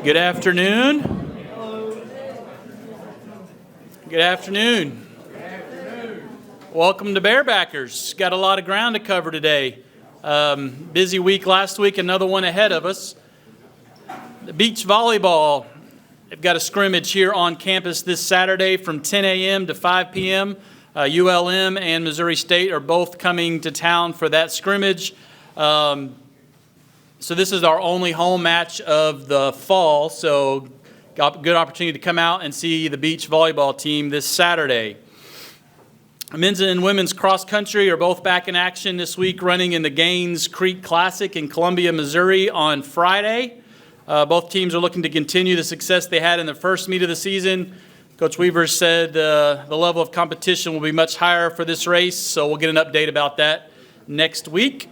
Good afternoon. Good afternoon. Welcome to Bearbackers. Got a lot of ground to cover today. Busy week last week, another one ahead of us. The beach volleyball, they've got a scrimmage here on campus this Saturday from 10 a.m. to 5 p.m. ULM and Missouri State are both coming to town for that scrimmage. So this is our only home match of the fall, so got a good opportunity to come out and see the beach volleyball team this Saturday. Men's and women's cross country are both back in action this week, running in the Gaines Creek Classic in Columbia, Missouri on Friday. Both teams are looking to continue the success they had in the first meet of the season. Coach Weaver said the level of competition will be much higher for this race, so we'll get an update about that next week.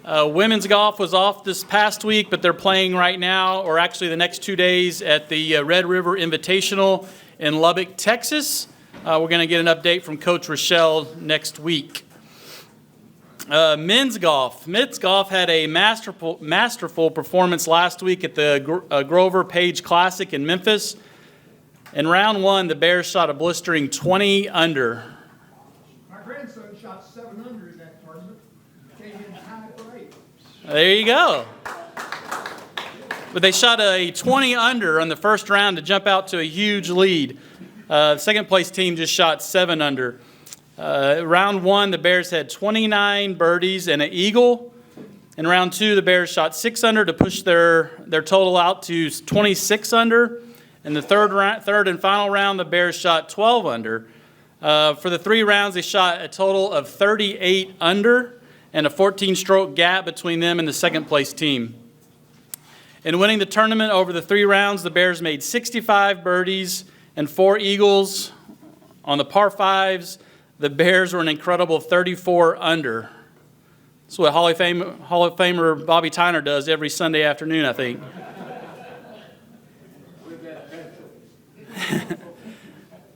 Women's golf was off this past week, but they're playing right now, or actually the next 2 days, at the Red River Invitational in Lubbock, Texas. We're going to get an update from Coach Rochelle next week. Men's golf. Men's golf had a masterful performance last week at the Grover Page Classic in Memphis. In round one, the Bears shot a blistering 20 under. My grandson shot 7 under in that tournament. Came in high for 8. There you go. But they shot a 20 under on the first round to jump out to a huge lead. Second place team just shot 7 under. Round one, the Bears had 29 birdies and an eagle. In round two, the Bears shot 6 under to push their total out to 26 under. In the third and final round, the Bears shot 12 under. For the 3 rounds, they shot a total of 38 under and a 14-stroke gap between them and the second-place team. In winning the tournament over the 3 rounds, the Bears made 65 birdies and 4 eagles. On the par 5s, the Bears were an incredible 34 under. That's what Hall of Famer Bobby Tyner does every Sunday afternoon, I think.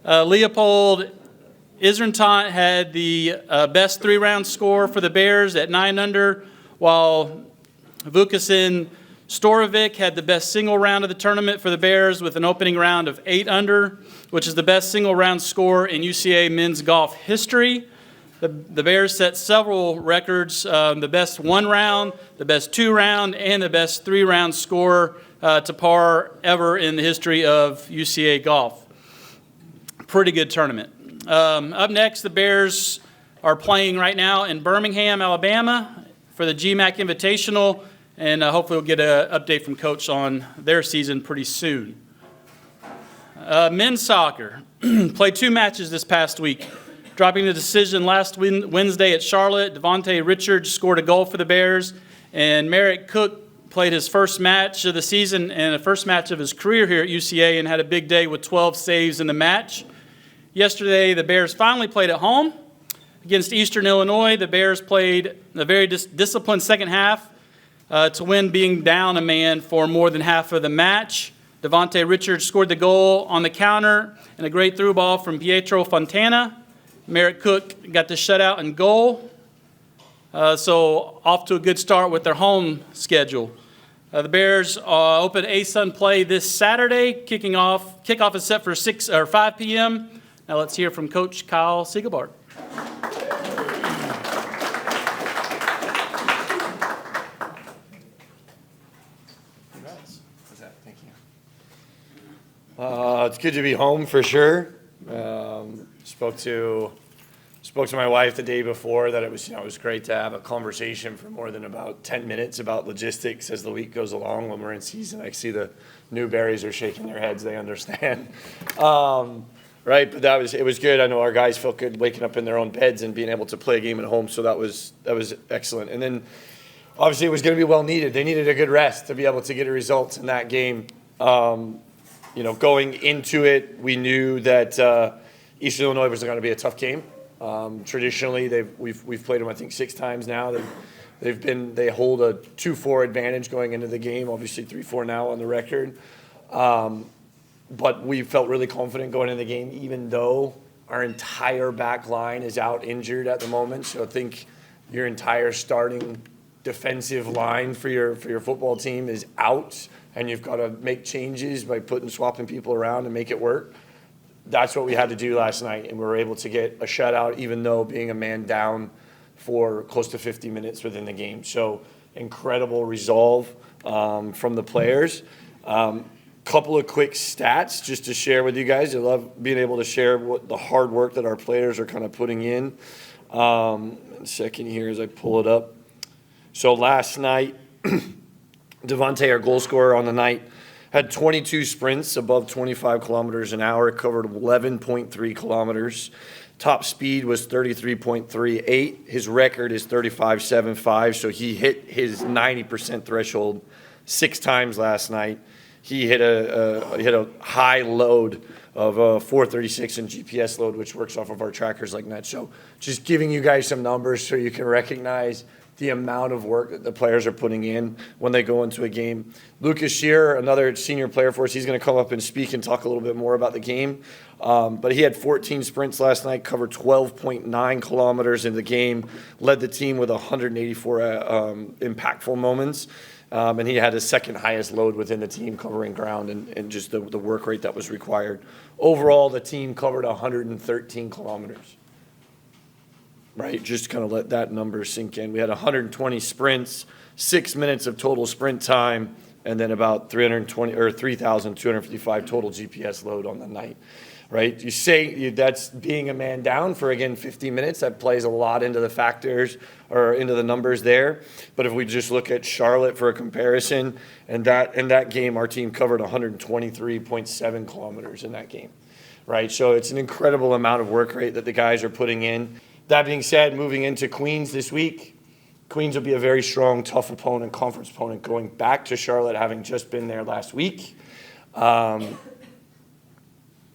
Leopold Isrentant had the best 3-round score for the Bears at 9 under, while Vukasin Storovic had the best single round of the tournament for the Bears with an opening round of 8 under, which is the best single round score in UCA men's golf history. The Bears set several records, the best 1 round, the best 2 round, and the best 3-round score to par ever in the history of UCA golf. Pretty good tournament. Up next, the Bears are playing right now in Birmingham, Alabama for the GMAC Invitational, and hopefully we'll get an update from Coach on their season pretty soon. Men's soccer played 2 matches this past week. Dropping the decision last Wednesday at Charlotte, Devontae Richards scored a goal for the Bears, and Merrick Cook played his first match of the season and the first match of his career here at UCA and had a big day with 12 saves in the match. Yesterday, the Bears finally played at home against Eastern Illinois. The Bears played a very disciplined second half to win, being down a man for more than half of the match. Devontae Richards scored the goal on the counter and a great through ball from Pietro Fontana. Merrick Cook got the shutout and goal. So off to a good start with their home schedule. The Bears open ASUN play this Saturday. Kickoff is set for 5 p.m. Now let's hear from Coach Kyle Segebart. Congrats. Thank you. It's good to be home for sure. Spoke to my wife the day before that it was great to have a conversation for more than about 10 minutes about logistics as the week goes along when we're in season. I see the Newberries are shaking their heads; they understand. Right, but it was good. I know our guys felt good waking up in their own beds and being able to play a game at home, so that was excellent. And then obviously it was going to be well needed. They needed a good rest to be able to get a result in that game. Going into it, we knew that Eastern Illinois was going to be a tough game. Traditionally, we've played them I think 6 times now. They hold a 2-4 advantage going into the game. Obviously 3-4 now on the record. But we felt really confident going into the game, even though our entire back line is out injured at the moment. So I think your entire starting defensive line for your football team is out and you've got to make changes by swapping people around and make it work. That's what we had to do last night, and we were able to get a shutout even though being a man down for close to 50 minutes within the game. So incredible resolve from the players. Couple of quick stats just to share with you guys. I love being able to share what the hard work that our players are kind of putting in. A second here as I pull it up. So last night, Devontae, our goal scorer on the night, had 22 sprints above 25 kilometers an hour, covered 11.3 kilometers. Top speed was 33.38. His record is 35.75, so he hit his 90% threshold 6 times last night. He hit a high load of 436 in GPS load, which works off of our trackers like that. So just giving you guys some numbers so you can recognize the amount of work that the players are putting in when they go into a game. Lucas Shearer, another senior player for us, he's going to come up and speak and talk a little bit more about the game. But he had 14 sprints last night, covered 12.9 kilometers in the game, led the team with 184 impactful moments. And he had his second highest load within the team covering ground and just the work rate that was required. Overall, the team covered 113 kilometers. Right, just kind of let that number sink in. We had 120 sprints, 6 minutes of total sprint time, and then about 3,255 total GPS load on the night. Right, you say that's being a man down for, again, 50 minutes. That plays a lot into the factors or into the numbers there. But if we just look at Charlotte for a comparison, in that game, our team covered 123.7 kilometers in that game. Right, so it's an incredible amount of work rate that the guys are putting in. That being said, moving into Queens this week, Queens will be a very strong, tough opponent, conference opponent, going back to Charlotte, having just been there last week.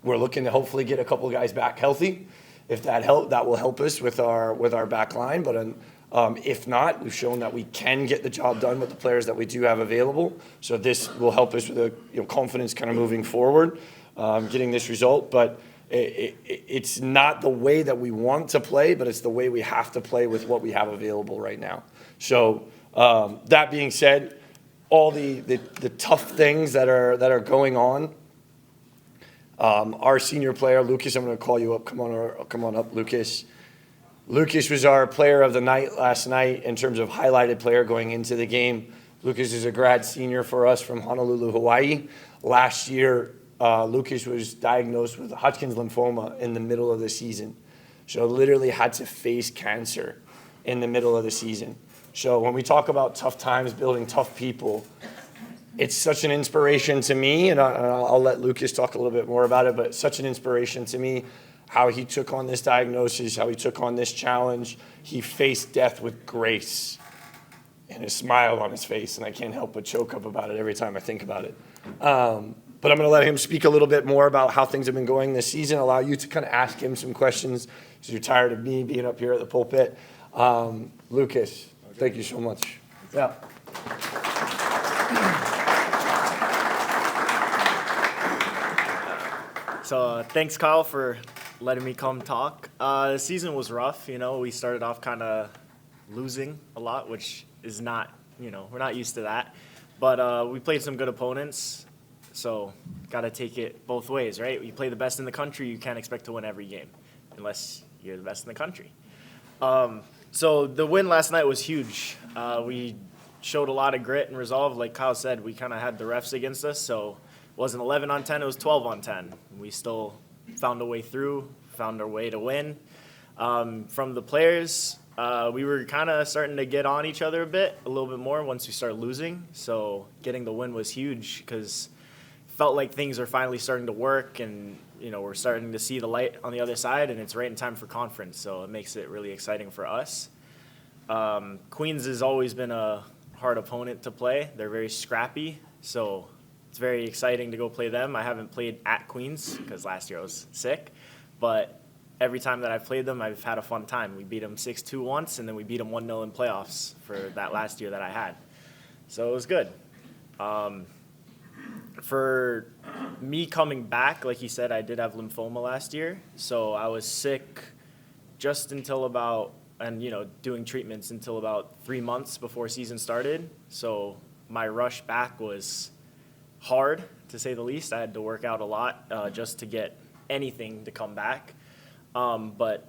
We're looking to hopefully get a couple of guys back healthy. If that will help us with our back line. But if not, we've shown that we can get the job done with the players that we do have available. So this will help us with the confidence kind of moving forward, getting this result. But it's not the way that we want to play, but it's the way we have to play with what we have available right now. So that being said, all the tough things that are going on. Our senior player, Lucas, I'm going to call you up. Come on up, Lucas. Lucas was our player of the night last night in terms of highlighted player going into the game. Lucas is a grad senior for us from Honolulu, Hawaii. Last year, Lucas was diagnosed with Hodgkin's lymphoma in the middle of the season. So literally had to face cancer in the middle of the season. So when we talk about tough times, building tough people, it's such an inspiration to me, and I'll let Lucas talk a little bit more about it, but it's such an inspiration to me how he took on this diagnosis, how he took on this challenge. He faced death with grace and a smile on his face, and I can't help but choke up about it every time I think about it. But I'm going to let him speak a little bit more about how things have been going this season, allow you to kind of ask him some questions because you're tired of me being up here at the pulpit. Lucas, thank you so much. Yeah. So thanks, Kyle, for letting me come talk. The season was rough. We started off kind of losing a lot, which is not, we're not used to that. But we played some good opponents. So, got to take it both ways, right? You play the best in the country, you can't expect to win every game unless you're the best in the country. So, the win last night was huge. We showed a lot of grit and resolve. Like Kyle said, we kind of had the refs against us, so it wasn't 11 on 10, it was 12 on 10. We still found a way through, found our way to win. From the players, we were kind of starting to get on each other a little bit more once we started losing. So, getting the win was huge because felt like things are finally starting to work and, we're starting to see the light on the other side and it's right in time for conference. So it makes it really exciting for us. Queens has always been a hard opponent to play. They're very scrappy. So it's very exciting to go play them. I haven't played at Queens because last year I was sick, but every time that I've played them, I've had a fun time. We beat them 6-2 once and then we beat them 1-0 in playoffs for that last year that I had. So it was good. For me coming back, like you said, I did have lymphoma last year. So I was sick just until about and, doing treatments until about 3 months before season started. So my rush back was hard, to say the least. I had to work out a lot just to get anything to come back. But,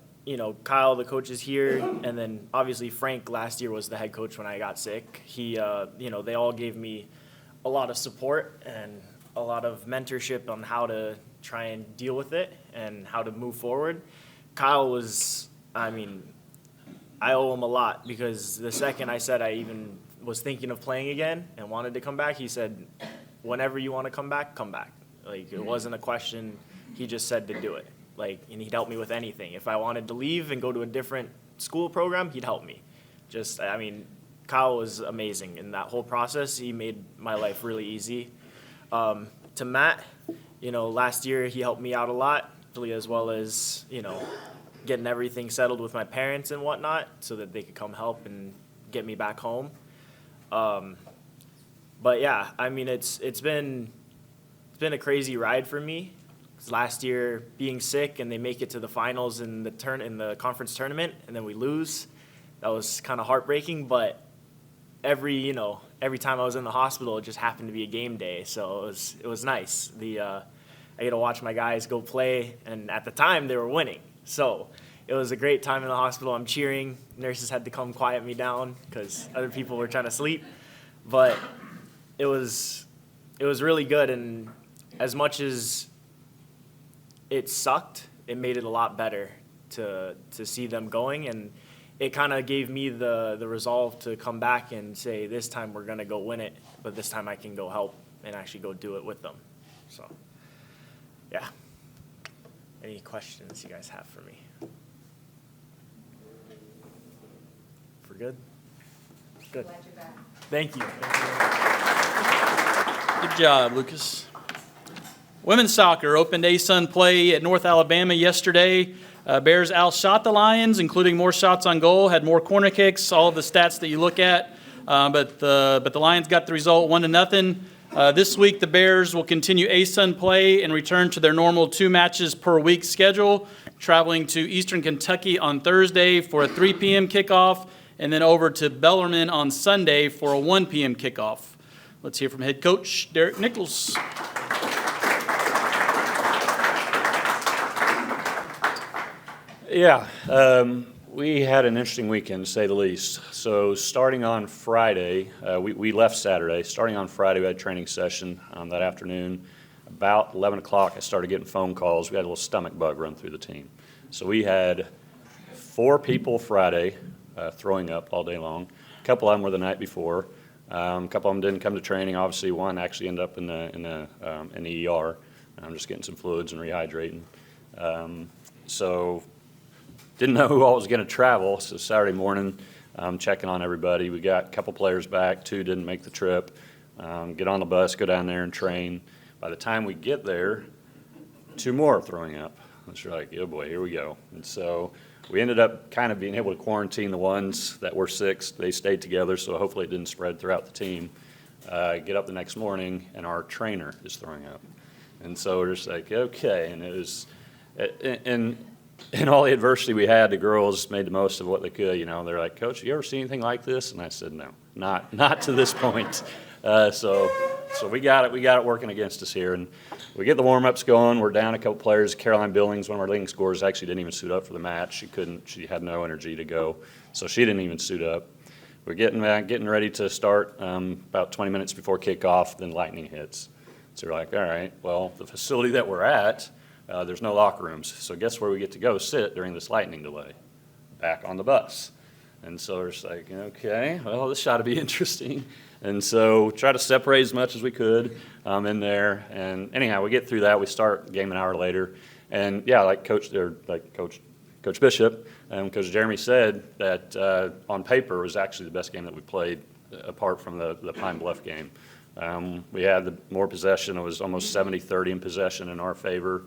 Kyle, the coach, is here, and then obviously Frank last year was the head coach when I got sick. He, they all gave me a lot of support and a lot of mentorship on how to try and deal with it and how to move forward. Kyle was, I owe him a lot, because the second I said I even was thinking of playing again and wanted to come back, he said, whenever you want to come back, come back. Like, it wasn't a question. He just said to do it. And he'd help me with anything. If I wanted to leave and go to a different school program, he'd help me. Kyle was amazing in that whole process. He made my life really easy. To Matt, last year he helped me out a lot, as well as, getting everything settled with my parents and whatnot so that they could come help and get me back home. But yeah, it's been a crazy ride for me. Last year being sick and they make it to the finals in the conference tournament and then we lose, that was kind of heartbreaking. But every time I was in the hospital, it just happened to be a game day, so it was nice. I get to watch my guys go play, and at the time they were winning, so it was a great time in the hospital. I'm cheering. Nurses had to come quiet me down because other people were trying to sleep, but it was really good. And as much as it sucked, it made it a lot better to see them going, and it kind of gave me the resolve to come back and say, this time we're going to go win it, but this time I can go help and actually go do it with them. So, yeah. Any questions you guys have for me? We're good? Good. Glad you're back. Thank you. Good job, Lucas. Women's soccer opened ASUN play at North Alabama yesterday. Bears outshot the Lions, including more shots on goal, had more corner kicks, all of the stats that you look at. But the Lions got the result 1-0. This week, the Bears will continue ASUN play and return to their normal 2 matches per week schedule, traveling to Eastern Kentucky on Thursday for a 3 p.m. kickoff, and then over to Bellarmine on Sunday for a 1 p.m. kickoff. Let's hear from head coach Derek Nichols. Yeah, we had an interesting weekend, to say the least. So starting on Friday, we left Saturday. Starting on Friday, we had a training session that afternoon. About 11 o'clock, I started getting phone calls. We had a little stomach bug run through the team. So we had 4 people Friday throwing up all day long. A couple of them were the night before. A couple of them didn't come to training. Obviously, one actually ended up in the ER. I'm just getting some fluids and rehydrating. So didn't know who all was going to travel. So Saturday morning, checking on everybody. We got a couple players back. 2 didn't make the trip. Get on the bus, go down there and train. By the time we get there, 2 more are throwing up. It's like, oh boy, here we go. And so we ended up kind of being able to quarantine the ones that were sick. They stayed together, so hopefully it didn't spread throughout the team. Get up the next morning, and our trainer is throwing up. And so we're just like, okay. And it was, in all the adversity we had, the girls made the most of what they could. They're like, Coach, have you ever seen anything like this? And I said, no, not to this point. So we got it working against us here. And we get the warm-ups going. We're down a couple players. Caroline Billings, one of our leading scorers, actually didn't even suit up for the match. She had no energy to go, so she didn't even suit up. We're getting ready to start about 20 minutes before kickoff, then lightning hits. So we're like, all right, well, the facility that we're at, there's no locker rooms. So guess where we get to go sit during this lightning delay? Back on the bus. And so we're just like, okay, well, this ought to be interesting. And so try to separate as much as we could in there. And anyhow, we get through that. We start the game an hour later. And yeah, like Coach Bishop and Coach Jeremy said, that on paper was actually the best game that we played apart from the Pine Bluff game. We had the more possession. It was almost 70-30 in possession in our favor.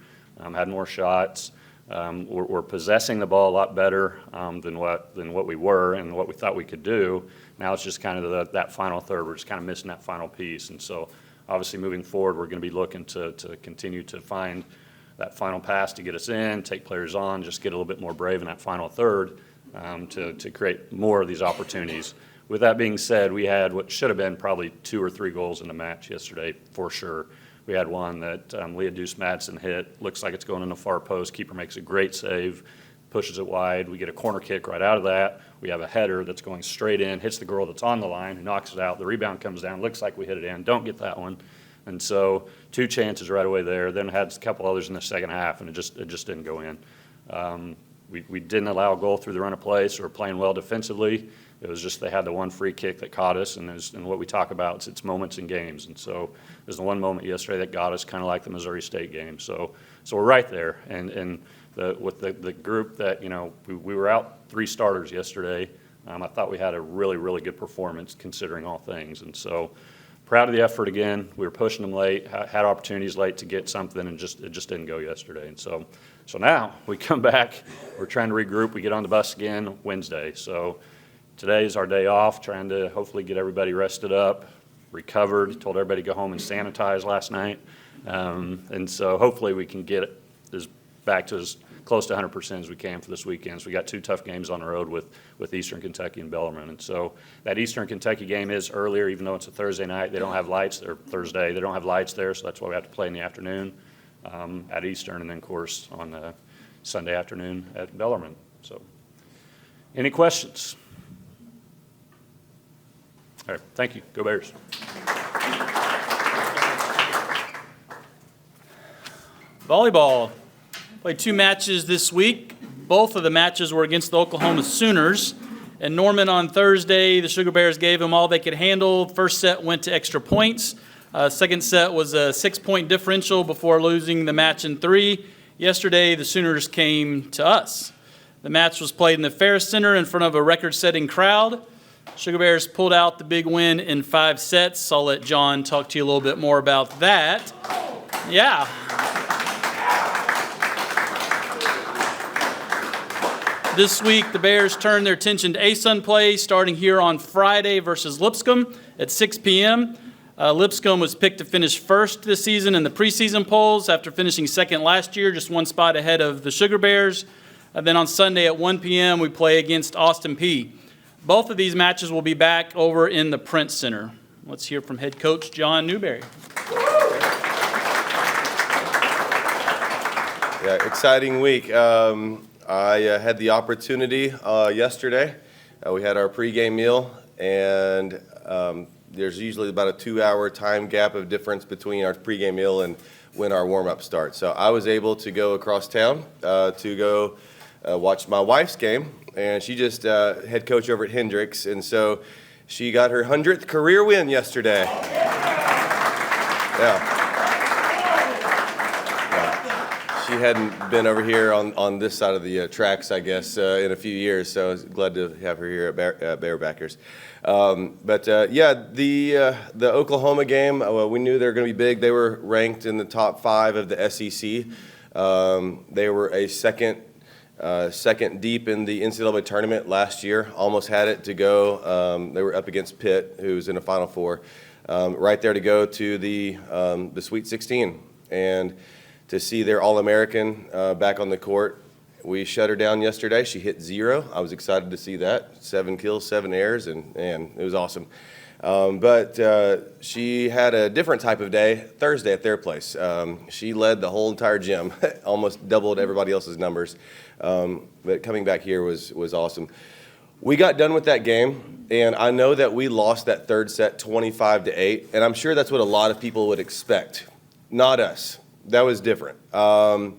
Had more shots. We're possessing the ball a lot better than what we were and what we thought we could do. Now it's just kind of that final third. We're just kind of missing that final piece. And so obviously moving forward, we're going to be looking to continue to find that final pass to get us in, take players on, just get a little bit more brave in that final third to create more of these opportunities. With that being said, we had what should have been probably 2 or 3 goals in the match yesterday, for sure. We had one that Leah Deuce Madsen hit. Looks like it's going in the far post. Keeper makes a great save, pushes it wide. We get a corner kick right out of that. We have a header that's going straight in, hits the girl that's on the line, who knocks it out. The rebound comes down. Looks like we hit it in. Don't get that one. And so 2 chances right away there. Then had a couple others in the second half, and it just didn't go in. We didn't allow a goal through the run of play, so we're playing well defensively. It was just they had the one free kick that caught us, and what we talk about, it's moments in games. And so there's the one moment yesterday that got us, kind of like the Missouri State game. So we're right there. And with the group that, we were out 3 starters yesterday. I thought we had a really, really good performance considering all things. And so proud of the effort again. We were pushing them late, had opportunities late to get something, and it just didn't go yesterday. And so now we come back, we're trying to regroup. We get on the bus again Wednesday. So today is our day off, trying to hopefully get everybody rested up, recovered. Told everybody to go home and sanitize last night. And so hopefully we can get it back to as close to 100% as we can for this weekend. So we got 2 tough games on the road with Eastern Kentucky and Bellarmine. And so that Eastern Kentucky game is earlier, even though it's a Thursday night. They don't have lights, or Thursday. They don't have lights there, so that's why we have to play in the afternoon at Eastern, and then, of course, on Sunday afternoon at Bellarmine. So any questions? All right, thank you. Go Bears. Volleyball. Played 2 matches this week. Both of the matches were against the Oklahoma Sooners. And Norman on Thursday, the Sugar Bears gave them all they could handle. First set went to extra points. Second set was a 6-point differential before losing the match in 3. Yesterday, the Sooners came to us. The match was played in the Ferris Center in front of a record-setting crowd. Sugar Bears pulled out the big win in 5 sets. I'll let John talk to you a little bit more about that. Yeah. This week, the Bears turned their attention to ASUN play, starting here on Friday versus Lipscomb at 6 p.m. Lipscomb was picked to finish first this season in the preseason polls after finishing second last year, just 1 spot ahead of the Sugar Bears. And then on Sunday at 1 p.m., we play against Austin Peay. Both of these matches will be back over in the Prince Center. Let's hear from head coach John Newberry. Yeah, exciting week. I had the opportunity yesterday. We had our pregame meal, and there's usually about a 2-hour time gap of difference between our pregame meal and when our warm-up starts. So I was able to go across town to go watch my wife's game, and she just head coach over at Hendricks, and so she got her 100th career win yesterday. Yeah. She hadn't been over here on this side of the tracks, I guess, in a few years, so I was glad to have her here at Bearbackers. The Oklahoma game, we knew they were going to be big. They were ranked in the top 5 of the SEC. They were a second deep in the NCAA tournament last year, almost had it to go. They were up against Pitt, who's in the Final Four, right there to go to the Sweet 16. And to see their All-American back on the court. We shut her down yesterday. She hit 0. I was excited to see that. 7 kills, 7 errors, and it was awesome. She had a different type of day Thursday at their place. She led the whole entire gym, almost doubled everybody else's numbers. But coming back here was awesome. We got done with that game, and I know that we lost that third set 25-8, and I'm sure that's what a lot of people would expect. Not us. That was different. The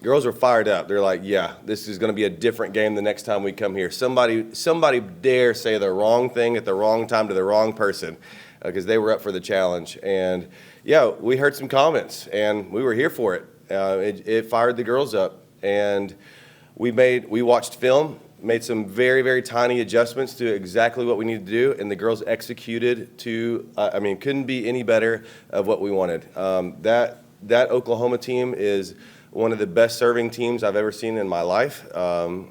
girls were fired up. They're like, yeah, this is going to be a different game the next time we come here. Somebody dare say the wrong thing at the wrong time to the wrong person, because they were up for the challenge. And, yeah, we heard some comments, and we were here for it. It fired the girls up. And we watched film, made some very, very tiny adjustments to exactly what we needed to do, and the girls executed couldn't be any better of what we wanted. That Oklahoma team is one of the best serving teams I've ever seen in my life.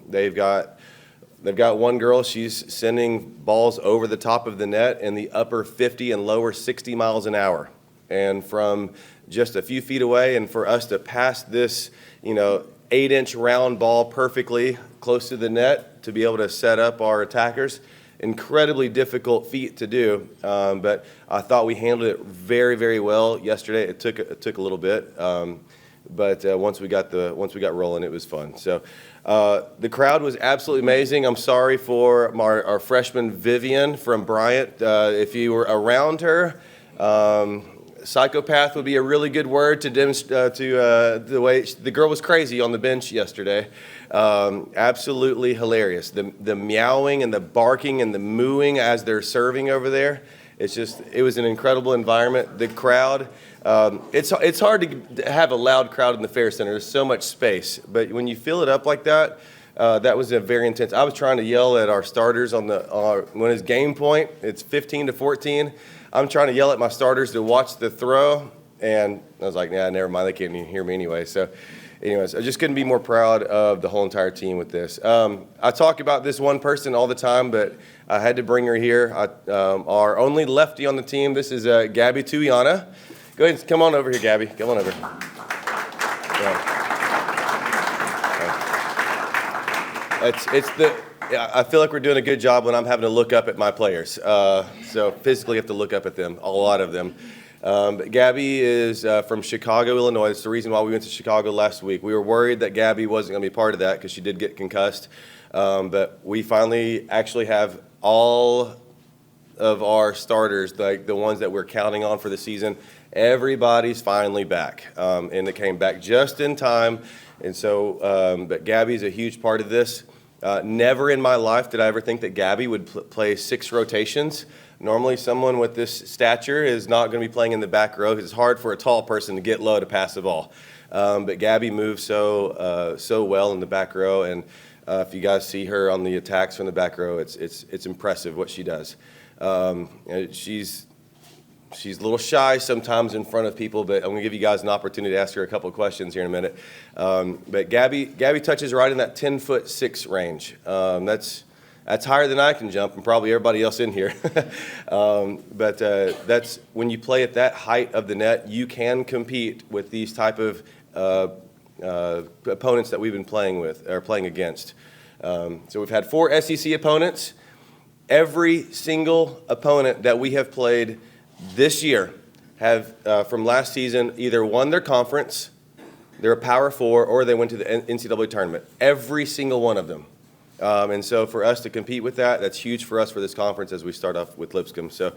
They've got one girl, she's sending balls over the top of the net in the upper 50 and lower 60 miles an hour. And from just a few feet away, and for us to pass this, 8-inch round ball perfectly close to the net, net to be able to set up our attackers. Incredibly difficult feat to do, but I thought we handled it very, very well yesterday. It took a little bit, but once we got rolling, it was fun. So the crowd was absolutely amazing. I'm sorry for our freshman Vivian from Bryant. If you were around her, psychopath would be a really good word to demonstrate the way the girl was crazy on the bench yesterday. Absolutely hilarious. The meowing and the barking and the mooing as they're serving over there. It was an incredible environment. The crowd, it's hard to have a loud crowd in the Fair Center. There's so much space, but when you fill it up like that, that was a very intense. I was trying to yell at our starters when it's game point. It's 15-14. I'm trying to yell at my starters to watch the throw, and I was like, nah, never mind. They can't even hear me anyway. So, anyways, I just couldn't be more proud of the whole entire team with this. I talk about this one person all the time, but I had to bring her here. Our only lefty on the team. This is Gabby Tuyana. Go ahead and come on over here, Gabby. Come on over. I feel like we're doing a good job when I'm having to look up at my players. So physically have to look up at them, a lot of them. But Gabby is from Chicago, Illinois. That's the reason why we went to Chicago last week. We were worried that Gabby wasn't going to be part of that because she did get concussed. But we finally actually have all of our starters, like the ones that we're counting on for the season. Everybody's finally back, and it came back just in time. And so, but Gabby's a huge part of this. Never in my life did I ever think that Gabby would play 6 rotations. Normally, someone with this stature is not going to be playing in the back row because it's hard for a tall person to get low to pass the ball. But Gabby moves so well in the back row, and if you guys see her on the attacks from the back row, it's impressive what she does. She's a little shy sometimes in front of people, but I'm going to give you guys an opportunity to ask her a couple of questions here in a minute. But Gabby touches right in that 10'6" range. That's higher than I can jump, and probably everybody else in here. But that's when you play at that height of the net, you can compete with these type of opponents that we've been playing against. So we've had 4 SEC opponents. Every single opponent that we have played this year have, from last season, either won their conference, they're a Power 4, or they went to the NCAA tournament. Every single one of them. And so for us to compete with that, that's huge for us for this conference as we start off with Lipscomb. So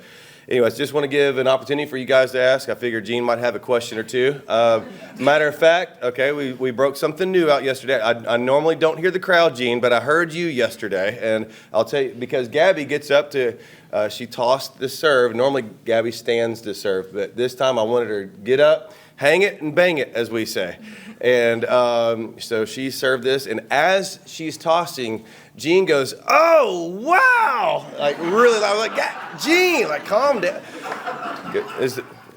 anyways, just want to give an opportunity for you guys to ask. I figured Gene might have a question or two. Matter of fact, okay, we broke something new out yesterday. I normally don't hear the crowd, Gene, but I heard you yesterday. And I'll tell you, because Gabby gets up to, she tossed the serve. Normally Gabby stands to serve, but this time I wanted her to get up, hang it, and bang it, as we say. And so she served this, and as she's tossing, Gene goes, "Oh, wow!" Like really loud. Like, yeah, Gene, like calm down.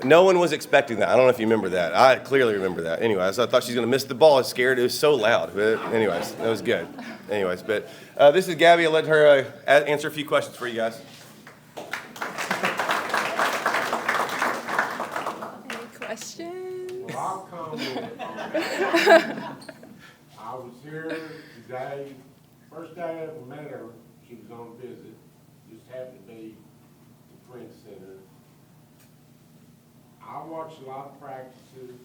No one was expecting that. I don't know if you remember that. I clearly remember that. Anyways, I thought she was going to miss the ball. I was scared. It was so loud. But anyways, that was good. Anyways, but this is Gabby. I'll let her answer a few questions for you guys. Any questions? Well, I'll come with it. I was here today, first day I ever met her, she was on a visit, just happened to be the Print Center. I watched a lot of practices,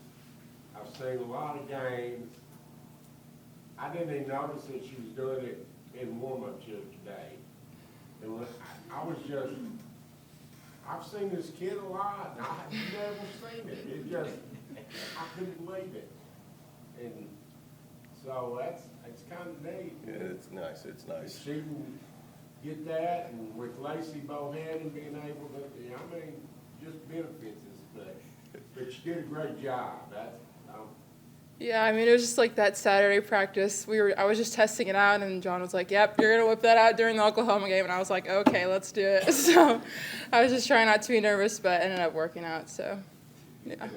I've seen a lot of games. I didn't even notice that she was doing it in warm-up till today. And when I was just, I've seen this kid a lot, and I've never seen it. It just, I couldn't believe it. And so that's kind of neat. Yeah, it's nice. It's nice. She can get that, and with Lacey Bohannon being able to, I mean, just benefits us. But she did a great job. Yeah, I mean, it was just like that Saturday practice. I was just testing it out, and John was like, "Yep, you're gonna whip that out during the Oklahoma game," and I was like, "Okay, let's do it." So I was just trying not to be nervous, but it ended up working out. So yeah.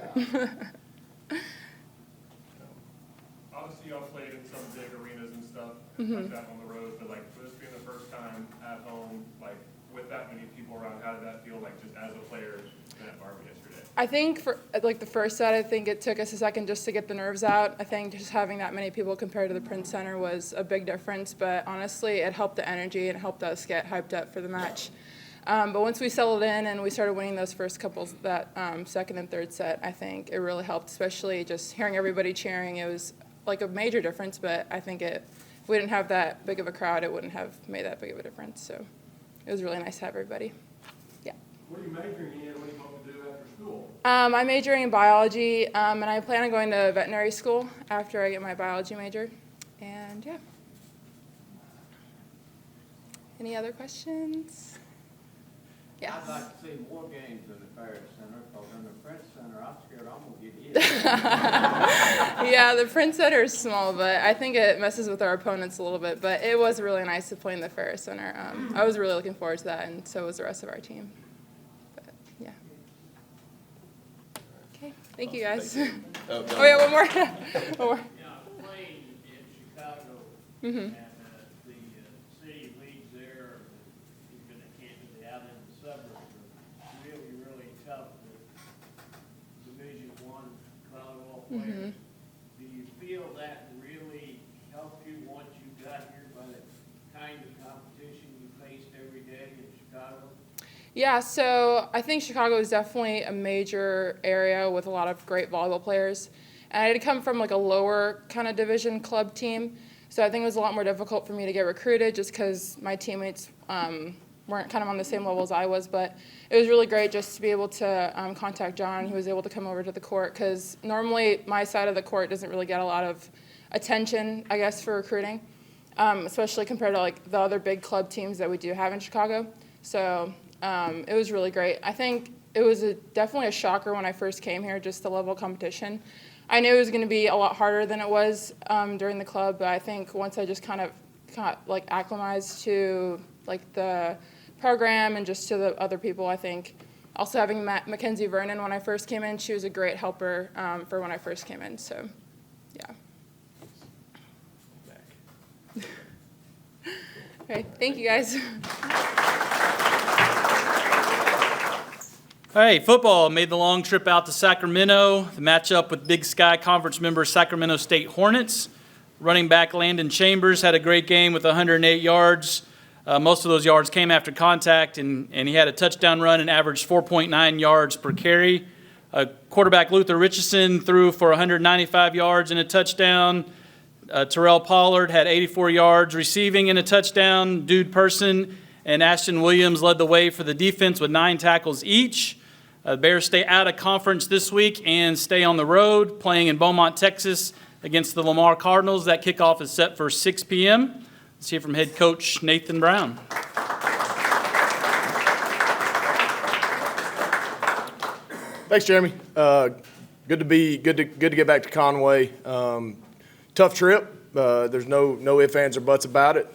Obviously, y'all played in some big arenas and stuff like that on the road, but like for this being the first time at home, like with that many people around, how did that feel like just as a player at Barbie yesterday? I think for like the first set, I think it took us a second just to get the nerves out. I think just having that many people compared to the Prince Center was a big difference, but honestly, it helped the energy and helped us get hyped up for the match. But once we settled in and we started winning those first couples, that second and third set, I think it really helped, especially just hearing everybody cheering. It was like a major difference, but I think if we didn't have that big of a crowd, it wouldn't have made that big of a difference. So it was really nice to have everybody. Yeah. What are you majoring in? What do you hope to do after school? I'm majoring in biology, and I plan on going to veterinary school after I get my biology major. And yeah. Any other questions? Yes. I'd like to see more games in the Ferris Center, because in the Prince Center, I'm scared I'm gonna get hit. Yeah, the Prince Center is small, but I think it messes with our opponents a little bit. But it was really nice to play in the Ferris Center. I was really looking forward to that, and so was the rest of our team. But yeah. Okay, thank you guys. Oh yeah, one more. One more. Yeah, I played in Chicago, Mm-hmm. and the city leagues there, even the Kansas, out in the suburbs, are really, really tough. The Division I volleyball players. Do you feel that really helped you once you got here by the kind of competition you faced every day in Chicago? Yeah, so I think Chicago is definitely a major area with a lot of great volleyball players. And I had come from like a lower kind of division club team, so I think it was a lot more difficult for me to get recruited just because my teammates weren't kind of on the same level as I was. But it was really great just to be able to contact John. He was able to come over to the court because normally my side of the court doesn't really get a lot of attention, I guess, for recruiting, especially compared to like the other big club teams that we do have in Chicago. So it was really great. I think it was definitely a shocker when I first came here, just the level of competition. I knew it was going to be a lot harder than it was during the club, but I think once I just kind of got like acclimatized to like the program and just to the other people, I think also having Mackenzie Vernon when I first came in, she was a great helper for when I first came in. So, yeah. Okay, thank you guys. All right, football made the long trip out to Sacramento. The matchup with Big Sky Conference member Sacramento State Hornets. Running back Landon Chambers had a great game with 108 yards. Most of those yards came after contact, and he had a touchdown run and averaged 4.9 yards per carry. Quarterback Luther Richardson threw for 195 yards and a touchdown. Terrell Pollard had 84 yards receiving and a touchdown. Dude Person and Ashton Williams led the way for the defense with 9 tackles each. The Bears stay out of conference this week and stay on the road, playing in Beaumont, Texas against the Lamar Cardinals. That kickoff is set for 6 p.m. Let's hear from head coach Nathan Brown. Thanks, Jeremy. Good to get back to Conway. Tough trip. There's no ifs, ands, or buts about it.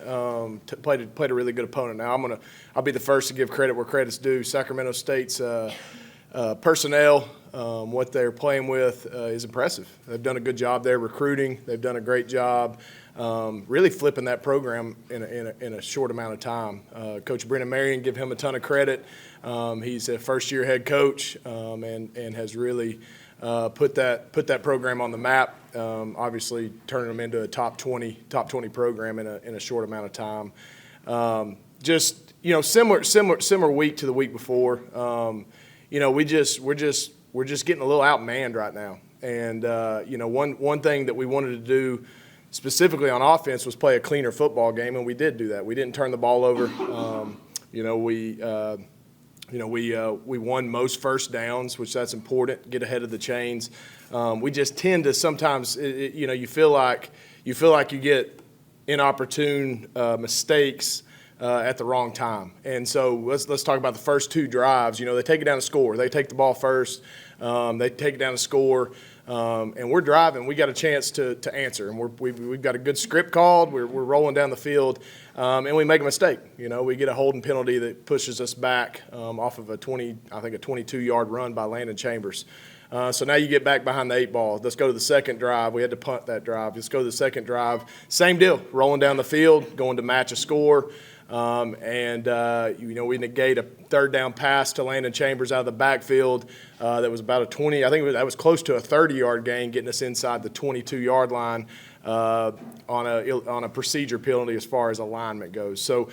Played a really good opponent. Now I'll be the first to give credit where credit's due. Sacramento State's personnel, what they're playing with is impressive. They've done a good job there recruiting. They've done a great job really flipping that program in a short amount of time. Coach Brennan Marion, give him a ton of credit. He's a first-year head coach and has really put that program on the map. Obviously, turning them into a top 20 program in a short amount of time. Just similar week to the week before. We're just getting a little outmanned right now. And one thing that we wanted to do specifically on offense was play a cleaner football game, and we did do that. We didn't turn the ball over. We won most first downs, which that's important. Get ahead of the chains. We just tend to sometimes, you feel like you get inopportune mistakes at the wrong time. And so let's talk about the first 2 drives. They take it down to score. They take the ball first. They take it down to score. And we're driving. We got a chance to answer. And we've got a good script called. We're rolling down the field. And we make a mistake. We get a holding penalty that pushes us back off of a 22-yard run by Landon Chambers. So now you get back behind the 8 ball. Let's go to the second drive. We had to punt that drive. Let's go to the second drive. Same deal. Rolling down the field, going to match a score. We negate a third down pass to Landon Chambers out of the backfield that was about a 20, I think that was close to a 30-yard gain, getting us inside the 22-yard line on a procedure penalty as far as alignment goes. So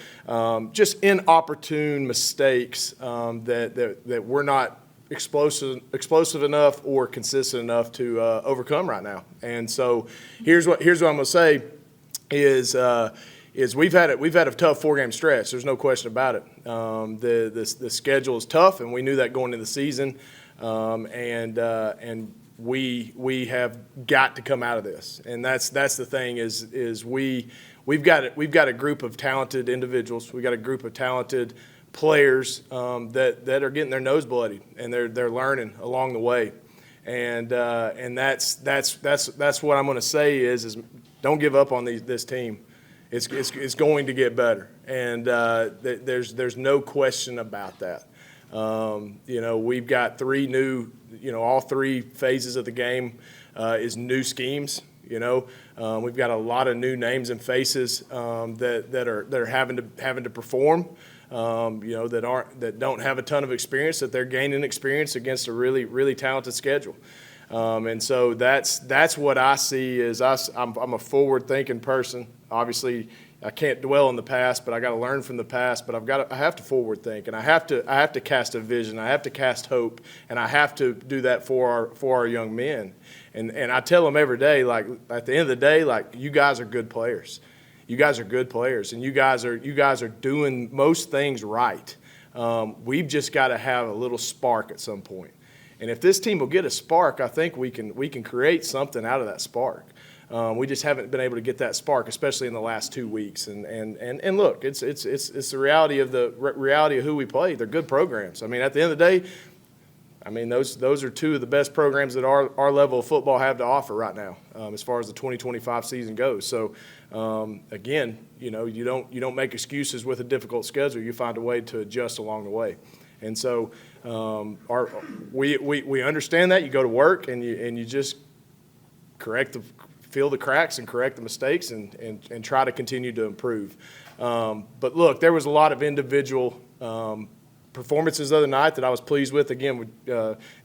just inopportune mistakes that we're not explosive enough or consistent enough to overcome right now. And so here's what I'm going to say is we've had a tough 4-game stretch. There's no question about it. The schedule is tough, and we knew that going into the season. And we have got to come out of this. And that's the thing is we've got a group of talented individuals. We've got a group of talented players that are getting their nose bloodied, and they're learning along the way. And that's what I'm going to say is don't give up on this team. It's going to get better, and there's no question about that. We've got three new, all three phases of the game is new schemes. We've got a lot of new names and faces that are having to perform. That don't have a ton of experience, that they're gaining experience against a really, really talented schedule. And so that's what I see is I'm a forward-thinking person. Obviously, I can't dwell in the past, but I got to learn from the past. But I have to forward think, and I have to cast a vision. I have to cast hope, and I have to do that for our young men. And I tell them every day, like at the end of the day, like you guys are good players. You guys are good players, and you guys are doing most things right. We've just got to have a little spark at some point. And if this team will get a spark, I think we can create something out of that spark. We just haven't been able to get that spark, especially in the last 2 weeks. And look, it's the reality of who we play. They're good programs. I mean, at the end of the day, those are two of the best programs that our level of football have to offer right now, as far as the 2025 season goes. So, again, you don't make excuses with a difficult schedule. You find a way to adjust along the way. And so, we understand that. You go to work and you just fill the cracks and correct the mistakes and try to continue to improve. But look, there was a lot of individual performances the other night that I was pleased with. Again,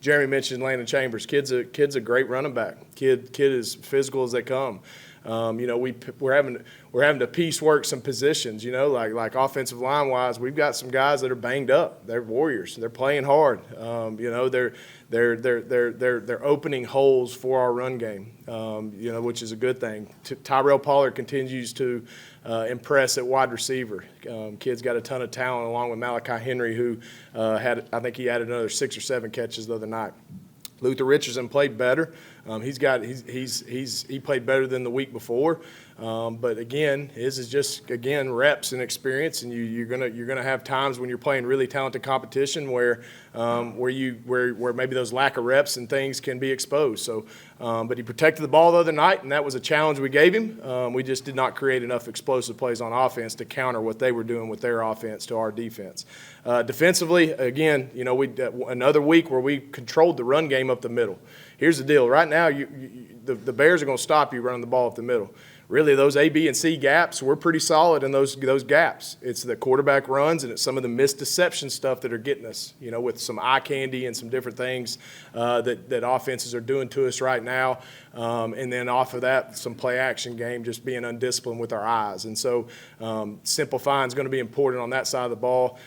Jeremy mentioned Landon Chambers. Kid's a great running back. Kid is physical as they come. We're having to piecework some positions. Like offensive line wise, we've got some guys that are banged up. They're warriors. They're playing hard. They're opening holes for our run game. Which is a good thing. Tyrell Pollard continues to impress at wide receiver. Kid's got a ton of talent, along with Malachi Henry, who I think he added another 6 or 7 catches the other night. Luther Richardson played better. He played better than the week before. But again, his is just reps and experience, and you're gonna have times when you're playing really talented competition where maybe those lack of reps and things can be exposed. So, but he protected the ball the other night, and that was a challenge we gave him. We just did not create enough explosive plays on offense to counter what they were doing with their offense to our defense. Defensively, again, another week where we controlled the run game up the middle. Here's the deal. Right now, the Bears are going to stop you running the ball up the middle. Really, those A, B, and C gaps, we're pretty solid in those gaps. It's the quarterback runs, and it's some of the missed deception stuff that are getting us, with some eye candy and some different things that offenses are doing to us right now. And then off of that, some play-action game, just being undisciplined with our eyes. And so simplifying is going to be important on that side of the ball.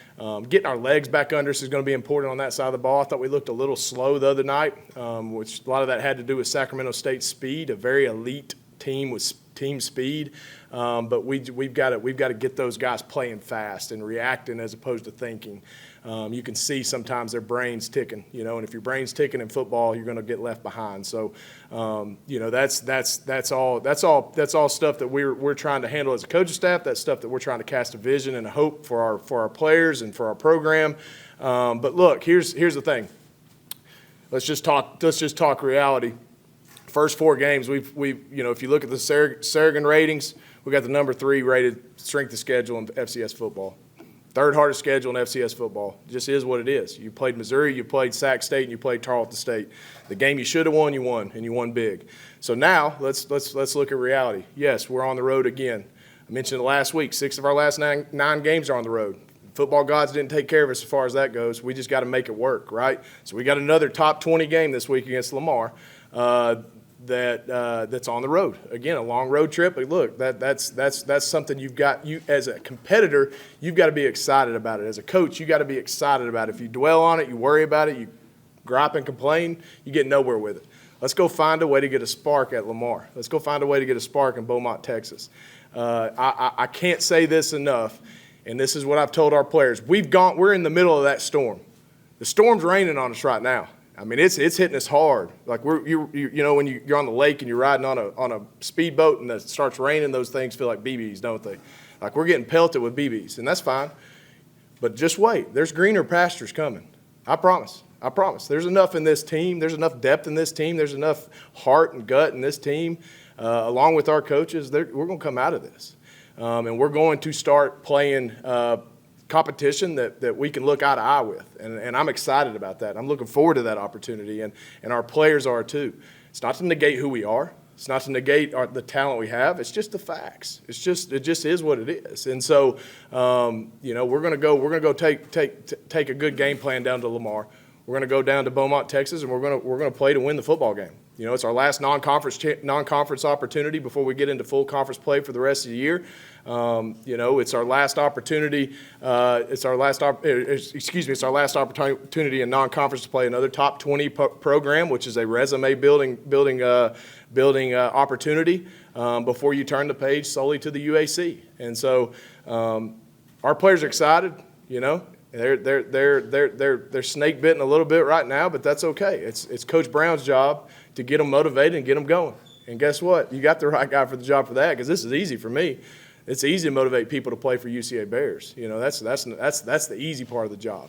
Getting our legs back under us is going to be important on that side of the ball. I thought we looked a little slow the other night, which a lot of that had to do with Sacramento State's speed, a very elite team with team speed, but we've got to get those guys playing fast and reacting as opposed to thinking. You can see sometimes their brains ticking, and if your brain's ticking in football, you're going to get left behind. So, that's all stuff that we're trying to handle as a coaching staff. That's stuff that we're trying to cast a vision and a hope for our players and for our program. But look, here's the thing. Let's just talk reality. First 4 games, we've if you look at the Sarragan ratings, we got the number 3 rated strength of schedule in FCS football. 3rd hardest schedule in FCS football. It just is what it is. You played Missouri, you played Sac State, and you played Tarleton State. The game you should have won, you won, and you won big. So now let's look at reality. Yes, we're on the road again. I mentioned it last week, 6 of our last nine games are on the road. Football gods didn't take care of us as far as that goes. We just got to make it work, right? So we got another top 20 game this week against Lamar that's on the road. Again, a long road trip. But look, that's something you as a competitor, you've got to be excited about it. As a coach, you got to be excited about it. If you dwell on it, you worry about it, you gripe and complain, you get nowhere with it. Let's go find a way to get a spark at Lamar. Let's go find a way to get a spark in Beaumont, Texas. I can't say this enough, and this is what I've told our players. We're in the middle of that storm. The storm's raining on us right now. I mean, it's hitting us hard. Like you know, when you're on the lake and you're riding on a speedboat and it starts raining, those things feel like BBs, don't they? Like we're getting pelted with BBs, and that's fine. But just wait. There's greener pastures coming. I promise. I promise. There's enough in this team. There's enough depth in this team. There's enough heart and gut in this team, along with our coaches. We're going to come out of this. And we're going to start playing competition that we can look eye to eye with. And I'm excited about that. I'm looking forward to that opportunity, and our players are too. It's not to negate who we are. It's not to negate the talent we have. It's just the facts. It just is what it is. And so, we're going to go take a good game plan down to Lamar. We're going to go down to Beaumont, Texas, and we're going to play to win the football game. It's our last non-conference opportunity before we get into full conference play for the rest of the year. It's our last opportunity. It's our last opportunity in non-conference to play another top 20 program, which is a resume building opportunity before you turn the page solely to the UAC. And so, our players are excited. They're snake bitten a little bit right now, but that's okay. It's Coach Brown's job to get them motivated and get them going. And guess what? You got the right guy for the job for that, because this is easy for me. It's easy to motivate people to play for UCA Bears. That's the easy part of the job.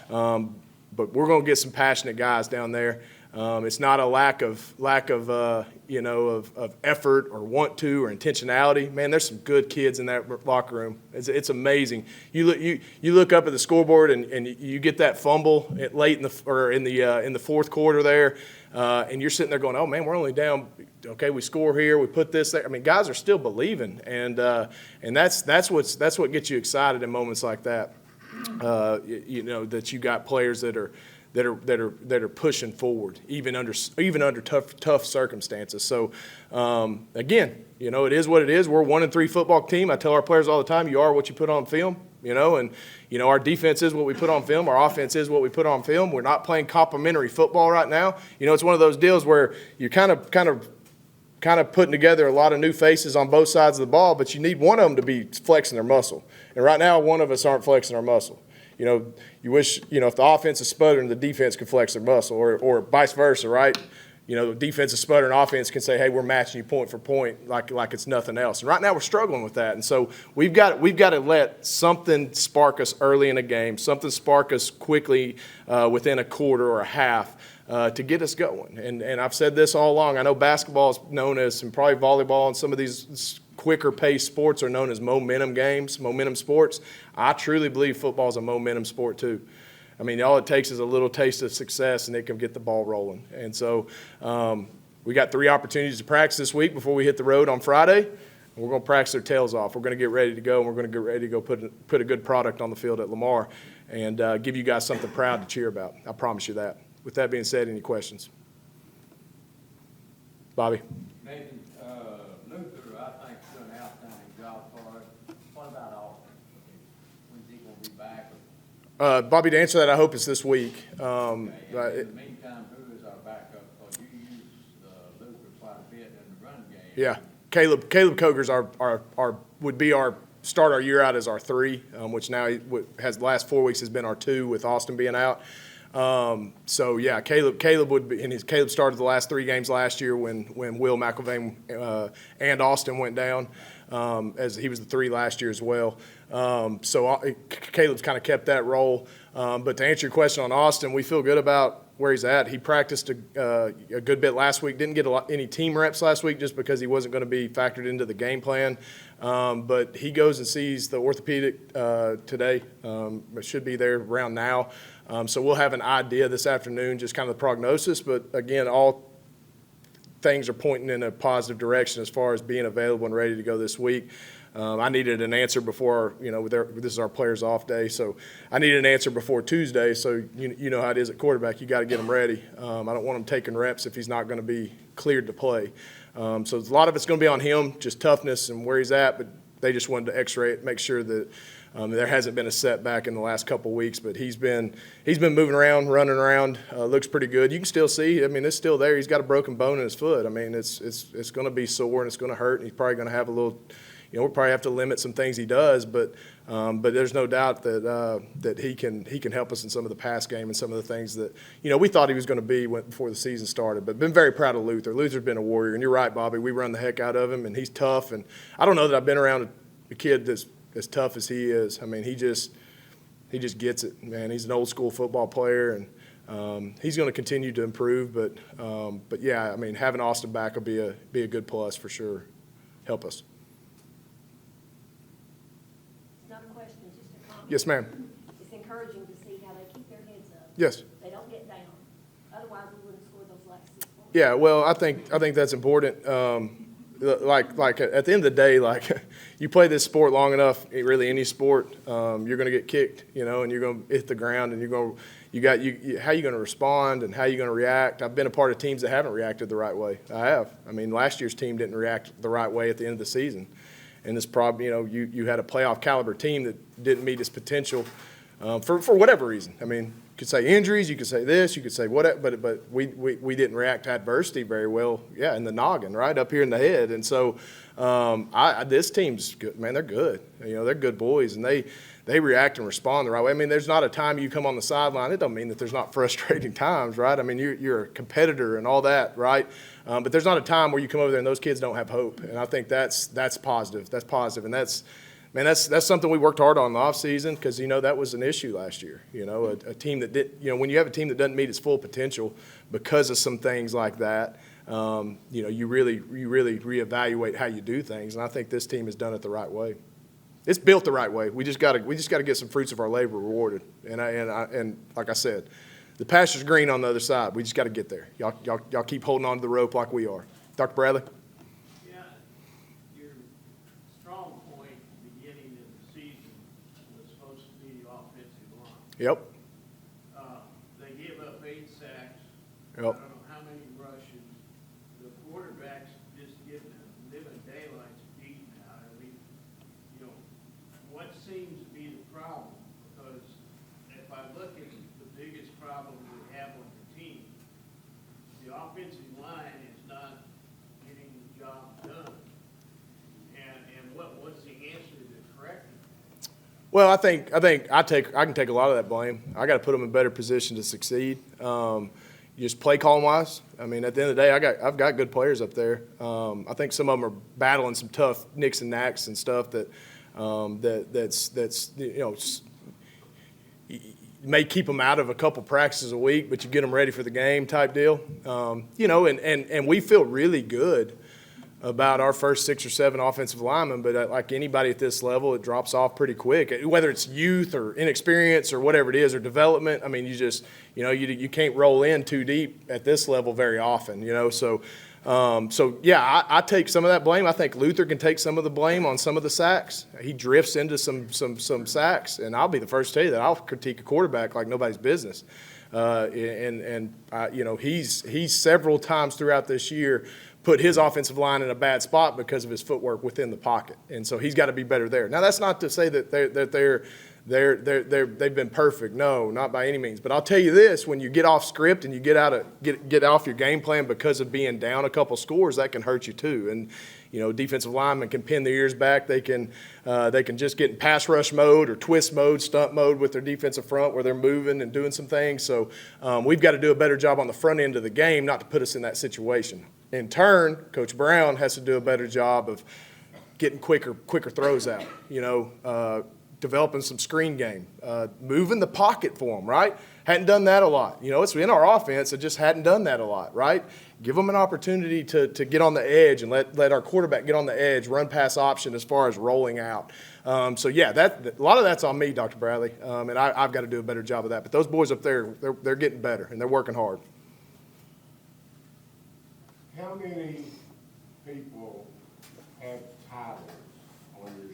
But we're going to get some passionate guys down there. It's not a lack of effort or want to or intentionality. Man, there's some good kids in that locker room. It's amazing. You look up at the scoreboard and you get that fumble late in the fourth quarter there, and you're sitting there going, oh man, we're only down. Okay, we score here, we put this there. I mean, guys are still believing, and that's what gets you excited in moments like that. That you got players that are pushing forward, even under tough circumstances. So, again, it is what it is. We're a 1-3 football team. I tell our players all the time, you are what you put on film. And our defense is what we put on film. Our offense is what we put on film. We're not playing complementary football right now. It's one of those deals where you're kind of putting together a lot of new faces on both sides of the ball, but you need one of them to be flexing their muscle. And right now, one of us aren't flexing our muscle. You wish, if the offense is sputtering, the defense could flex their muscle, or vice versa, right? The defense is sputtering, offense can say, hey, we're matching you point for point like it's nothing else. And right now we're struggling with that. And so we've got to let something spark us early in a game, something spark us quickly within a quarter or a half to get us going. And I've said this all along. I know basketball is known as, and probably volleyball and some of these quicker paced sports are known as momentum games, momentum sports. I truly believe football is a momentum sport too. I mean, all it takes is a little taste of success and it can get the ball rolling. And so we got 3 opportunities to practice this week before we hit the road on Friday. And we're going to practice their tails off. We're going to get ready to go, and we're going to get ready to go put a good product on the field at Lamar and give you guys something proud to cheer about. I promise you that. With that being said, any questions? Bobby? Nathan, Luther, I think, is doing an outstanding job for us. What about Austin? When's he going to be back? Bobby, to answer that, I hope it's this week. In the meantime, who is our backup? Because you use Luther quite a bit in the run game. Yeah, Caleb Coger's would be our start our year out as our 3, which now has the last 4 weeks has been our 2 with Austin being out. So yeah, Caleb would be, and Caleb started the last 3 games last year when Will McElvain and Austin went down, as he was the 3 last year as well. So Caleb's kind of kept that role. But to answer your question on Austin, we feel good about where he's at. He practiced a good bit last week. Didn't get any team reps last week just because he wasn't going to be factored into the game plan. But he goes and sees the orthopedic today. It should be there around now. So we'll have an idea this afternoon, just kind of the prognosis. But again, all things are pointing in a positive direction as far as being available and ready to go this week. I needed an answer before, this is our players' off day, so I needed an answer before Tuesday. So you know how it is at quarterback. You got to get him ready. I don't want him taking reps if he's not going to be cleared to play. So a lot of it's going to be on him, just toughness and where he's at. But they just wanted to X-ray it, make sure that there hasn't been a setback in the last couple of weeks. But he's been moving around, running around, looks pretty good. You can still see. I mean, it's still there. He's got a broken bone in his foot. I mean, it's going to be sore and it's going to hurt. And he's probably going to have a little. We'll probably have to limit some things he does, but there's no doubt that he can help us in some of the pass game and some of the things that we thought he was going to be before the season started. But been very proud of Luther. Luther's been a warrior, and you're right, Bobby. We run the heck out of him, and he's tough. And I don't know that I've been around a kid that's as tough as he is. I mean, he just gets it, man. He's an old school football player, and he's going to continue to improve. But yeah, I mean, having Austin back will be a good plus for sure. Help us. Not a question, just a comment. Yes, ma'am. It's encouraging to see how they keep their heads up. Yes. They don't get down. Otherwise, we wouldn't score those last 6 points. Yeah, well, I think that's important. Like at the end of the day, like you play this sport long enough, really any sport, you're going to get kicked, and you're going to hit the ground, and how you going to respond and how you going to react. I've been a part of teams that haven't reacted the right way. I have. I mean, last year's team didn't react the right way at the end of the season, and it's probably you had a playoff caliber team that didn't meet its potential for whatever reason. I mean, you could say injuries, you could say this, you could say whatever, but we didn't react to adversity very well. Yeah, in the noggin, right up here in the head, and so this team's good, man. They're good. They're good boys, and they react and respond the right way. I mean, there's not a time you come on the sideline. It don't mean that there's not frustrating times, right? I mean, you're a competitor and all that, right? But there's not a time where you come over there and those kids don't have hope, and I think that's positive. That's positive, and that's something we worked hard on in the offseason because, that was an issue last year. A team that did, when you have a team that doesn't meet its full potential because of some things like that, you really reevaluate how you do things. And I think this team has done it the right way. It's built the right way. We just got to get some fruits of our labor rewarded. And like I said, the pasture's green on the other side. We just got to get there. Y'all keep holding on to the rope like we are. Dr. Bradley? Yep. They gave up 8 sacks. Yep. I don't know how many rushes. The quarterback's just living daylights beating out. I mean, what seems to be the problem? Because if I look at the biggest problem we have on the team, the offensive line is not getting the job done. And what's the answer to correct it? Well, I think I can take a lot of that blame. I got to put them in a better position to succeed. Just play calling wise. I mean, at the end of the day, I've got good players up there. I think some of them are battling some tough nicks and knacks and stuff that's may keep them out of a couple practices a week, but you get them ready for the game type deal. And we feel really good about our first 6 or 7 offensive linemen, but like anybody at this level, it drops off pretty quick. Whether it's youth or inexperience or whatever it is, or development, I mean, you just, you can't roll in too deep at this level very often, So yeah, I take some of that blame. I think Luther can take some of the blame on some of the sacks. He drifts into some sacks, and I'll be the first to tell you that I'll critique a quarterback like nobody's business. He's several times throughout this year put his offensive line in a bad spot because of his footwork within the pocket, and so he's got to be better there. Now, that's not to say that they've been perfect. No, not by any means. But I'll tell you this: when you get off script and you get off your game plan because of being down a couple scores, that can hurt you too. And defensive linemen can pin their ears back. They can just get in pass rush mode or twist mode, stunt mode with their defensive front where they're moving and doing some things. So we've got to do a better job on the front end of the game not to put us in that situation. In turn, Coach Brown has to do a better job of getting quicker throws out, developing some screen game, moving the pocket for them, right? Hadn't done that a lot. It's in our offense. It just hadn't done that a lot, right? Give them an opportunity to get on the edge and let our quarterback get on the edge, run pass option as far as rolling out. So, yeah, a lot of that's on me, Dr. Bradley, and I've got to do a better job of that. But those boys up there, they're getting better, and they're working hard. How many people have titles on your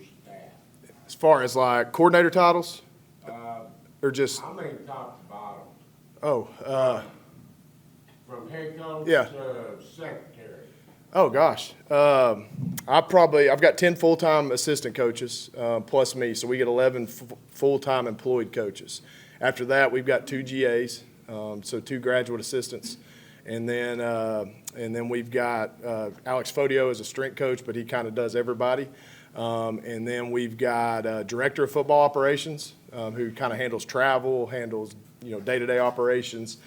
far as like coordinator titles, Uh, or just, I mean top to bottom, oh, from head coach Yeah. to secretary. oh gosh. I've got 10 full-time assistant coaches, plus me, so we get 11 full-time employed coaches. After that, we've got 2 GAs, so 2 graduate assistants. And then we've got Alex Fodio as a strength coach, but he kind of does everybody. And then we've got a director of football operations, who kind of handles travel, handles, day-to-day operations.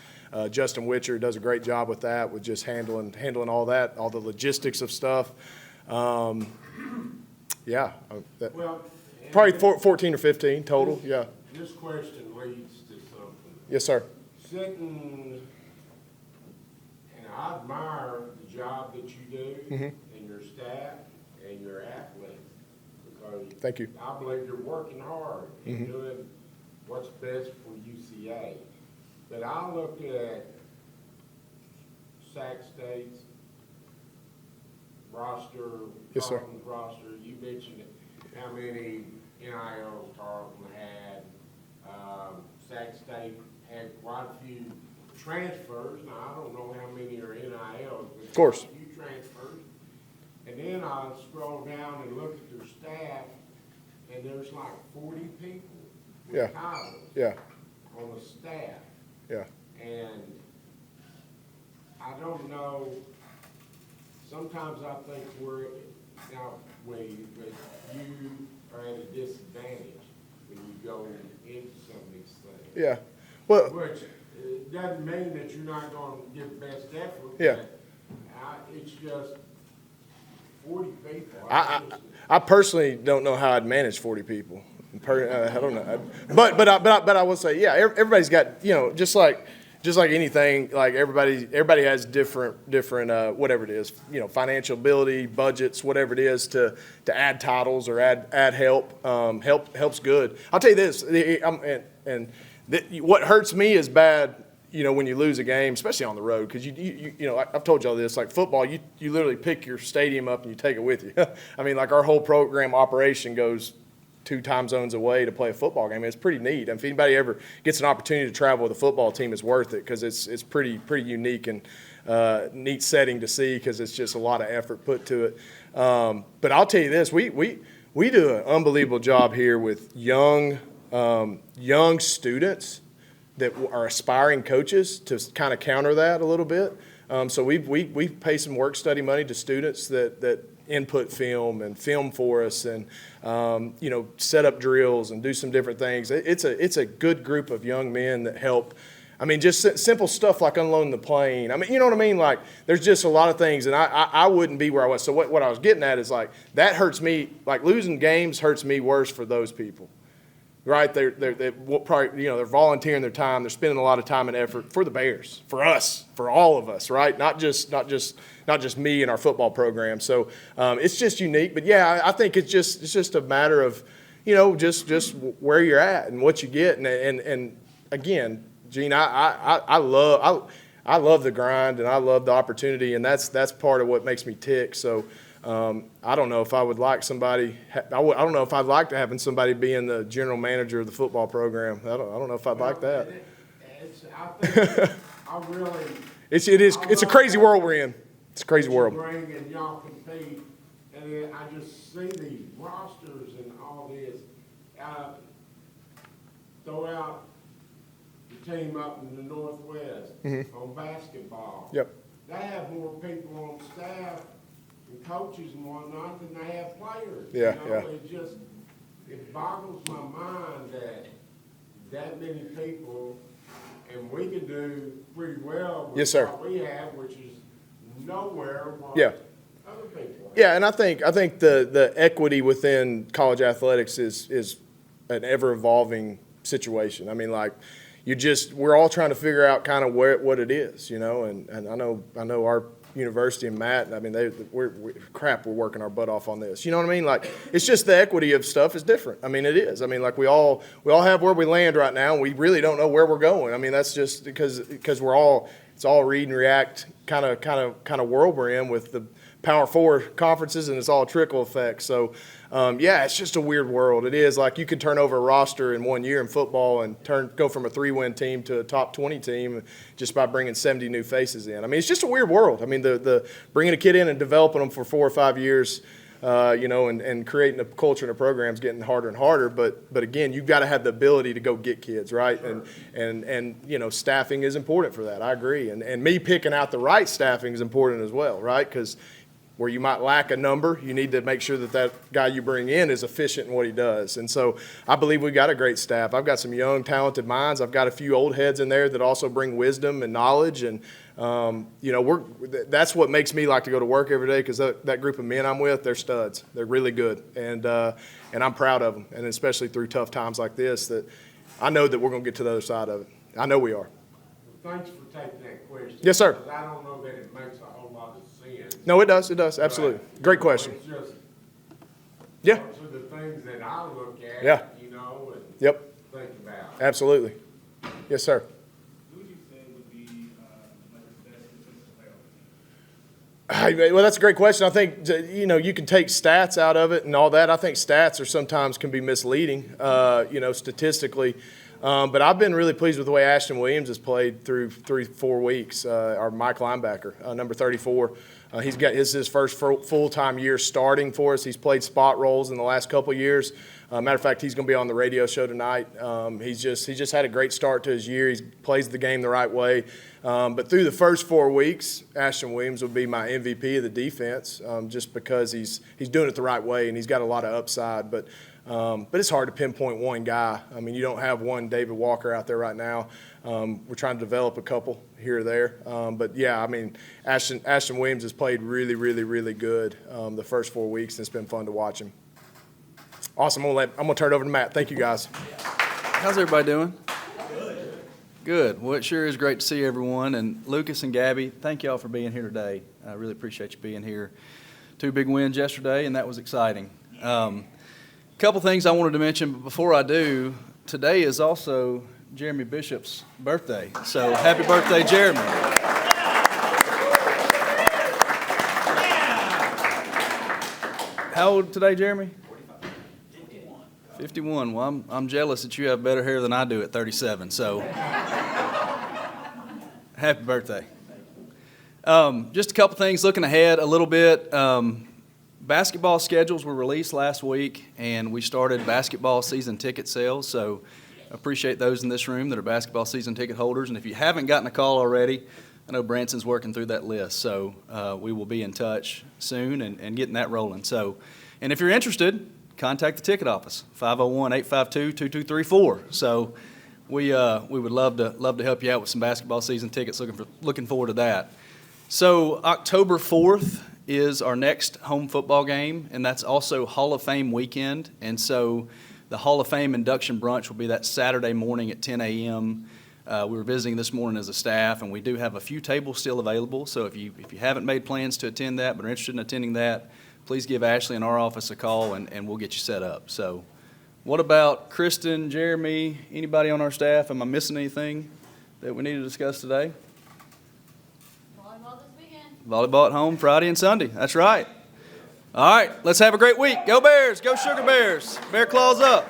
Justin Witcher does a great job with that, with just handling all that, all the logistics of stuff. Yeah, Well, and probably 14 or 15 total, yeah. This question leads to something. Yes, sir. Sitting, and I admire the job that you do and your staff and your athletes, because Thank you. I believe you're working hard and doing what's best for UCA. But I look at Sac State's roster, Yes, sir. Tarleton's roster. You mentioned how many NILs Tarleton had. Sac State had quite a few transfers. Now, I don't know how many are NILs, but Of course. quite a few transfers. And then I scroll down and look at their staff, and there's like 40 people Yeah. with titles Yeah, on the staff. yeah. And I don't know, sometimes I think but you are at a disadvantage when you go into some of these things. Yeah. Well, Which doesn't mean that you're not gonna give best effort. Yeah. but it's just 40 people. I personally don't know how I'd manage 40 people. I don't know. But I will say, yeah, everybody's got, just like anything, like everybody has different whatever it is, financial ability, budgets, whatever it is to add titles or add help. Helps good. I'll tell you this, what hurts me is bad, when you lose a game, especially on the road, because I've told y'all this, like football, you literally pick your stadium up and you take it with you. I mean, like our whole program operation goes 2 time zones away to play a football game. It's pretty neat. And if anybody ever gets an opportunity to travel with a football team, it's worth it, because it's pretty unique and neat setting to see, because it's just a lot of effort put to it. But I'll tell you this, we do an unbelievable job here with young students that are aspiring coaches to kind of counter that a little bit. So we pay some work study money to students that input film and film for us, and set up drills and do some different things. It's a good group of young men that help. I mean, just simple stuff like unloading the plane. I mean, you know what I mean? Like, there's just a lot of things, and I wouldn't be where I was. So what I was getting at is, like, that hurts me. Like, losing games hurts me worse for those people. Right, they're probably, they're volunteering their time. They're spending a lot of time and effort for the Bears, for us, for all of us. Right, not just me and our football program. So it's just unique. But yeah, I think it's just a matter of, just where you're at and what you get. And again, Gene, I love the grind and I love the opportunity, and that's part of what makes me tick. So. I don't know if I would like somebody. I don't know if I'd like to having somebody being the general manager of the football program. I don't know if I'd like that. It's a crazy world we're in. It's a crazy world. Bring and y'all compete, and then I just see these rosters and all this. Throw out the team up in the Northwest on basketball. Yep. They have more people on staff and coaches and whatnot than they have players. Yeah, It boggles my mind that many people, and we can do pretty well with Yes, sir. what we have, which is nowhere what Yeah. other people have. Yeah, and I think the equity within college athletics is an ever evolving situation. I mean, like, we're all trying to figure out kind of what it is, and I know our university and Matt, I mean, we're working our butt off on this. You know what I mean? Like, it's just the equity of stuff is different. I mean, it is. I mean, like, we all have where we land right now, and we really don't know where we're going. I mean, that's just because it's all read and react kind of world we're in, with the Power 4 conferences, and it's all trickle effect. So, yeah, it's just a weird world. It is like you could turn over a roster in 1 year in football and go from a 3-win team to a top 20 team just by bringing 70 new faces in. I mean, it's just a weird world. I mean, the bringing a kid in and developing them for 4 or 5 years, and creating a culture and a program is getting harder and harder. But again, you've got to have the ability to go get kids, right? And staffing is important for that. I agree. And me picking out the right staffing is important as well, right? Because where you might lack a number, you need to make sure that guy you bring in is efficient in what he does. And so I believe we've got a great staff. I've got some young, talented minds. I've got a few old heads in there that also bring wisdom and knowledge. And, that's what makes me like to go to work every day, because that group of men I'm with, they're studs. They're really good. And I'm proud of them, and especially through tough times like this, that I know that we're going to get to the other side of it. I know we are. Thanks for taking that question. Yes, sir. Because I don't know that it makes a whole lot of sense. No, it does. It does. Absolutely. Great question. It's just Yeah. those are the things that I look at, Yeah. and Yep. think about. Absolutely. Yes, sir. Who would you say would be like the best defensive player? Well, that's a great question. I think, you can take stats out of it and all that. I think stats sometimes can be misleading, statistically. But I've been really pleased with the way Ashton Williams has played through 3-4 weeks, our Mike linebacker, number 34. This is his first full-time year starting for us. He's played spot roles in the last couple of years. Matter of fact, he's going to be on the radio show tonight. He's just had a great start to his year. He plays the game the right way. But through the first 4 weeks, Ashton Williams will be my MVP of the defense, just because he's doing it the right way and he's got a lot of upside. But it's hard to pinpoint one guy. I mean, you don't have one David Walker out there right now. We're trying to develop a couple here or there. But yeah, I mean, Ashton Williams has played really, really, really good the first 4 weeks, and it's been fun to watch him. Awesome. I'm gonna turn it over to Matt. Thank you, guys. How's everybody doing? Good. Well, it sure is great to see everyone. And Lucas and Gabby, thank y'all for being here today. I really appreciate you being here. 2 big wins yesterday, and that was exciting. Couple things I wanted to mention, but before I do, today is also Jeremy Bishop's birthday. So happy birthday, Jeremy. How old today, Jeremy? 51. Well, I'm jealous that you have better hair than I do at 37. So happy birthday. Just a couple things looking ahead a little bit. Basketball schedules were released last week, and we started basketball season ticket sales. So I appreciate those in this room that are basketball season ticket holders. And if you haven't gotten a call already, I know Branson's working through that list. So we will be in touch soon and getting that rolling. So, and if you're interested, contact the ticket office, 501-852-2234. So we would love to help you out with some basketball season tickets. Looking forward to that. So October 4th is our next home football game, and that's also Hall of Fame weekend. And so the Hall of Fame induction brunch will be that Saturday morning at 10 a.m. We were visiting this morning as a staff, and we do have a few tables still available. So if you haven't made plans to attend that but are interested in attending that, please give Ashley in our office a call, and we'll get you set up. So what about Kristen, Jeremy, anybody on our staff? Am I missing anything that we need to discuss today? Volleyball this weekend. Volleyball at home Friday and Sunday. That's right. All right, let's have a great week. Go Bears. Go Sugar Bears. Bear claws up.